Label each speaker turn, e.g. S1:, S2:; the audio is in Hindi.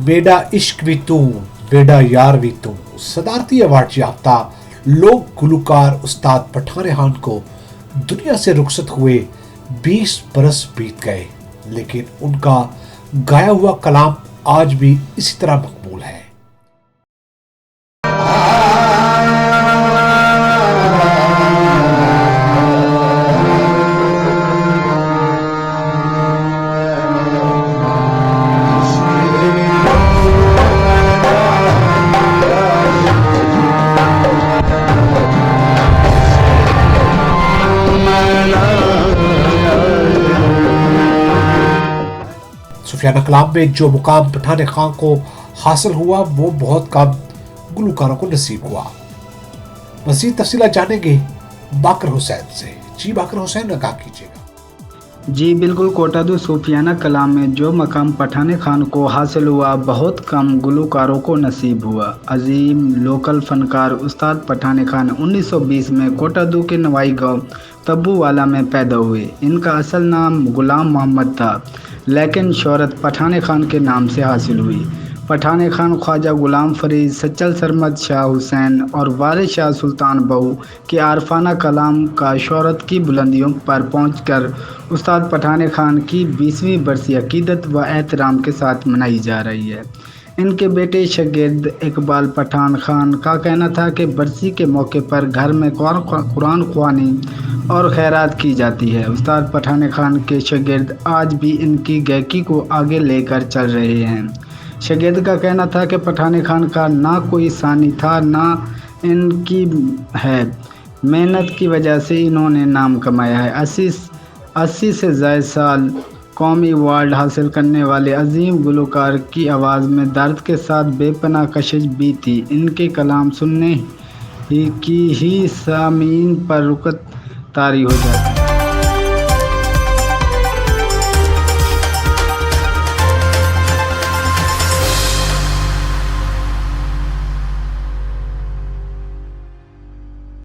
S1: मेरा इश्क भी तू, मेरा यार भी तू। सदारती अवार्ड याफ्ता लोक गुलकार उस्ताद पठान खान को दुनिया से रुखसत हुए 20 बरस बीत गए, लेकिन उनका गाया हुआ कलाम आज भी इसी तरह मकबूल है। सुफियाना कलाम में जो मुकाम पठान खान को हासिल हुआ वो बहुत कम गुलकारों को नसीब हुआ। मज़ीद तफसीलात जानेंगे बाकर हुसैन से। जी बाकर हुसैन, आगाह कीजिएगा।
S2: जी बिल्कुल कोटादू, सूफियाना कलाम में जो मकाम पठान खान को हासिल हुआ बहुत कम गुलकारों को नसीब हुआ। अजीम लोकल फनकार उस्ताद पठान खान 1920 में कोटादू के नवाई गांव तब्बूवाला में पैदा हुए। इनका असल नाम गुलाम मोहम्मद था, लेकिन शोहरत पठान खान के नाम से हासिल हुई। पठान खान ख्वाजा गुलाम फरीद, सच्चल सरमद शाह हुसैन और वारिस शाह सुल्तान बहू के आरफाना कलाम का शोहरत की बुलंदियों पर पहुंचकर उस्ताद पठान खान की 20वीं बरसी अकीदत व एहतराम के साथ मनाई जा रही है। इनके बेटे शागिर्द इकबाल पठान खान का कहना था कि बरसी के मौके पर घर में कुरान ख्वानी और खैरात की जाती है। उस्ताद पठान खान के शागिर्द आज भी इनकी गायकी को आगे लेकर चल रहे हैं। शागिर्द का कहना था कि पठान खान का ना कोई सानी था ना इनकी है, मेहनत की वजह से इन्होंने नाम कमाया है। 80 से ज़ायद साल कौमी अवार्ड हासिल करने वाले अजीम गुलकार की आवाज़ में दर्द के साथ बेपनाह कशिश भी थी। इनके कलाम सुनने की ही सामीन पर रुकत तारी हो जाती।